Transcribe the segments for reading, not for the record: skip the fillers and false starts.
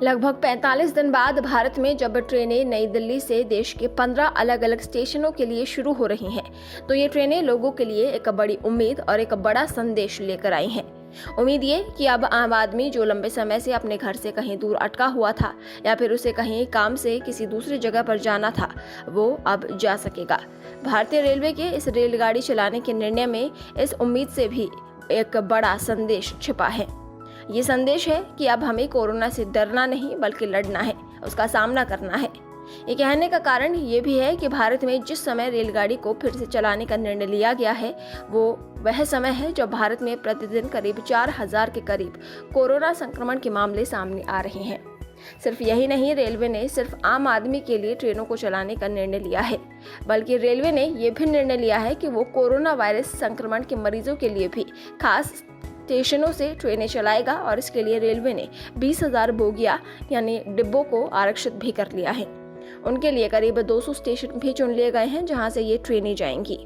लगभग 45 दिन बाद भारत में जब ट्रेनें नई दिल्ली से देश के 15 अलग अलग स्टेशनों के लिए शुरू हो रही हैं, तो ये ट्रेनें लोगों के लिए एक बड़ी उम्मीद और एक बड़ा संदेश लेकर आई हैं। उम्मीद ये कि अब आम आदमी जो लंबे समय से अपने घर से कहीं दूर अटका हुआ था या फिर उसे कहीं काम से किसी दूसरी जगह पर जाना था, वो अब जा सकेगा। भारतीय रेलवे के इस रेलगाड़ी चलाने के निर्णय में इस उम्मीद से भी एक बड़ा संदेश छिपा है। ये संदेश है कि अब हमें कोरोना से डरना नहीं बल्कि लड़ना है, उसका सामना करना है। ये कहने का कारण ये भी है कि भारत में जिस समय रेलगाड़ी को फिर से चलाने का निर्णय लिया गया है, वो वह समय है जब भारत में प्रतिदिन करीब 4000 के करीब कोरोना संक्रमण के मामले सामने आ रहे हैं। सिर्फ यही नहीं, रेलवे ने सिर्फ आम आदमी के लिए ट्रेनों को चलाने का निर्णय लिया है, बल्कि रेलवे ने यह भी निर्णय लिया है कि वो कोरोना वायरस संक्रमण के मरीजों के लिए भी खास स्टेशनों से ट्रेनें चलाएगा और इसके लिए रेलवे ने 20,000 बोगिया यानी डिब्बों को आरक्षित भी कर लिया है। उनके लिए करीब 200 स्टेशन भी चुन लिए गए हैं जहां से ये ट्रेनें जाएंगी।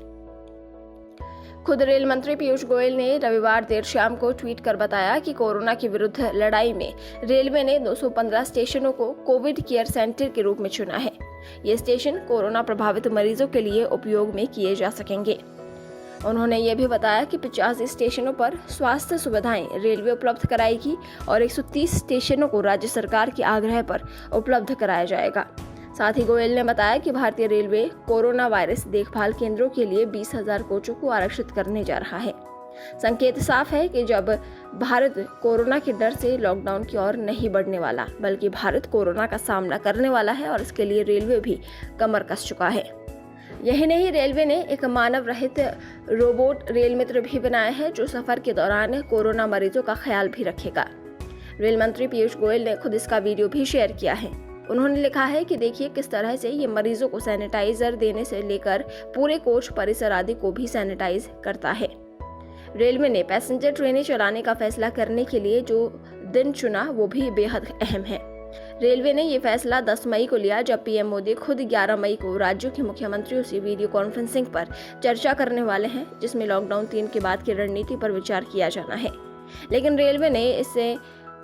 खुद रेल मंत्री पीयूष गोयल ने रविवार देर शाम को ट्वीट कर बताया कि कोरोना के विरुद्ध लड़ाई में रेलवे ने 215 स्टेशनों को कोविड केयर सेंटर के रूप में चुना है। ये स्टेशन कोरोना प्रभावित मरीजों के लिए उपयोग में किए जा सकेंगे। उन्होंने ये भी बताया कि 85 स्टेशनों पर स्वास्थ्य सुविधाएं रेलवे उपलब्ध कराएगी और 130 स्टेशनों को राज्य सरकार के आग्रह पर उपलब्ध कराया जाएगा। साथ ही गोयल ने बताया कि भारतीय रेलवे कोरोना वायरस देखभाल केंद्रों के लिए 20,000 कोचों को आरक्षित करने जा रहा है। संकेत साफ है कि जब भारत कोरोना के डर से लॉकडाउन की ओर नहीं बढ़ने वाला, बल्कि भारत कोरोना का सामना करने वाला है और इसके लिए रेलवे भी कमर कस चुका है। यही नहीं, रेलवे ने एक मानव रहित रोबोट रेल मित्र भी बनाया है जो सफर के दौरान कोरोना मरीजों का ख्याल भी रखेगा। रेल मंत्री पीयूष गोयल ने खुद इसका वीडियो भी शेयर किया है। उन्होंने लिखा है कि देखिए किस तरह से ये मरीजों को सैनिटाइजर देने से लेकर पूरे कोच परिसर आदि को भी सैनिटाइज करता है। रेलवे ने पैसेंजर ट्रेनें चलाने का फैसला करने के लिए जो दिन चुना वो भी बेहद अहम है। रेलवे ने ये फैसला 10 मई को लिया, जब पीएम मोदी खुद 11 मई को राज्यों के मुख्यमंत्रियों से वीडियो कॉन्फ्रेंसिंग पर चर्चा करने वाले हैं, जिसमें लॉकडाउन 3 के बाद की रणनीति पर विचार किया जाना है। लेकिन रेलवे ने इससे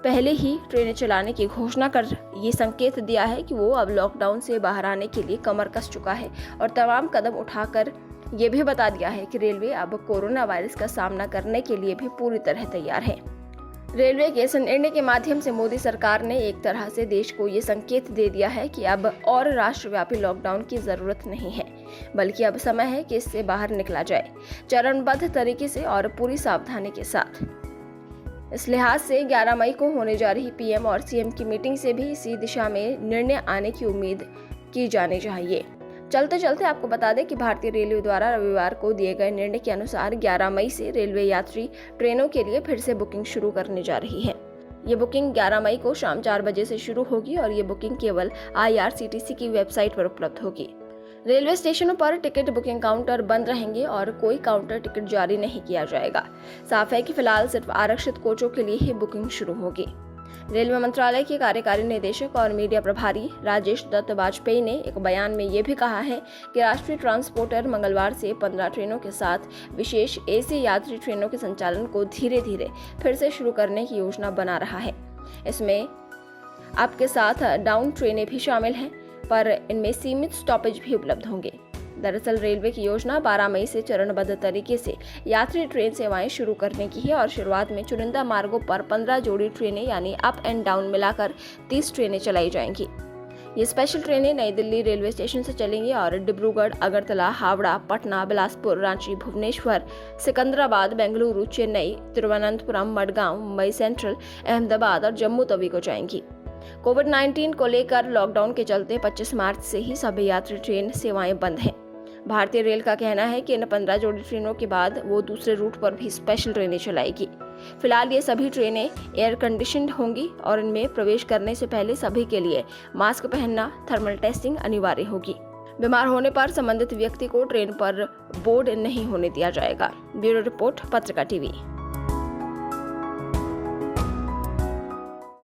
पहले ही ट्रेनें चलाने की घोषणा कर ये संकेत दिया है कि वो अब लॉकडाउन से बाहर आने के लिए कमर कस चुका है और तमाम कदम उठाकर ये भी बता दिया है कि रेलवे अब कोरोना वायरस का सामना करने के लिए भी पूरी तरह तैयार है। रेलवे के इस निर्णय के माध्यम से मोदी सरकार ने एक तरह से देश को ये संकेत दे दिया है कि अब और राष्ट्रव्यापी लॉकडाउन की जरूरत नहीं है, बल्कि अब समय है कि इससे बाहर निकला जाए, चरणबद्ध तरीके से और पूरी सावधानी के साथ। इस लिहाज से 11 मई को होने जा रही पीएम और सीएम की मीटिंग से भी इसी दिशा में निर्णय आने की उम्मीद की जानी चाहिए। चलते चलते आपको बता दें कि भारतीय रेलवे द्वारा रविवार को दिए गए निर्णय के अनुसार 11 मई से रेलवे यात्री ट्रेनों के लिए फिर से बुकिंग शुरू करने जा रही है। ये बुकिंग 11 मई को शाम 4 बजे से शुरू होगी और ये बुकिंग केवल IRCTC की वेबसाइट पर उपलब्ध होगी। रेलवे स्टेशनों पर टिकट बुकिंग काउंटर बंद रहेंगे और कोई काउंटर टिकट जारी नहीं किया जाएगा। साफ है कि फिलहाल सिर्फ आरक्षित कोचों के लिए ही बुकिंग शुरू होगी। रेलवे मंत्रालय के कार्यकारी निदेशक और मीडिया प्रभारी राजेश दत्त वाजपेयी ने एक बयान में ये भी कहा है कि राष्ट्रीय ट्रांसपोर्टर मंगलवार से 15 ट्रेनों के साथ विशेष AC यात्री ट्रेनों के संचालन को धीरे धीरे फिर से शुरू करने की योजना बना रहा है। इसमें आपके साथ डाउन ट्रेनें भी शामिल हैं, पर इनमें सीमित स्टॉपेज भी उपलब्ध होंगे। दरअसल रेलवे की योजना 12 मई से चरणबद्ध तरीके से यात्री ट्रेन सेवाएं शुरू करने की है और शुरुआत में चुनिंदा मार्गों पर 15 जोड़ी ट्रेनें यानी अप एंड डाउन मिलाकर 30 ट्रेनें चलाई जाएंगी। ये स्पेशल ट्रेनें नई दिल्ली रेलवे स्टेशन से चलेंगी और डिब्रूगढ़, अगरतला, हावड़ा, पटना, बिलासपुर, रांची, भुवनेश्वर, सिकंदराबाद, बेंगलुरु, चेन्नई, तिरुवनंतपुरम, मडगांव, मुंबई सेंट्रल, अहमदाबाद और जम्मू तवी को जाएंगी। कोविड-19 को लेकर लॉकडाउन के चलते 25 मार्च से ही सभी यात्री ट्रेन सेवाएं बंद हैं। भारतीय रेल का कहना है कि इन 15 जोड़ी ट्रेनों के बाद वो दूसरे रूट पर भी स्पेशल ट्रेनें चलाएगी। फिलहाल ये सभी ट्रेनें एयर कंडीशनड होंगी और इनमें प्रवेश करने से पहले सभी के लिए मास्क पहनना, थर्मल टेस्टिंग अनिवार्य होगी। बीमार होने पर संबंधित व्यक्ति को ट्रेन पर बोर्ड नहीं होने दिया जाएगा। ब्यूरो रिपोर्ट, पत्रिका टीवी।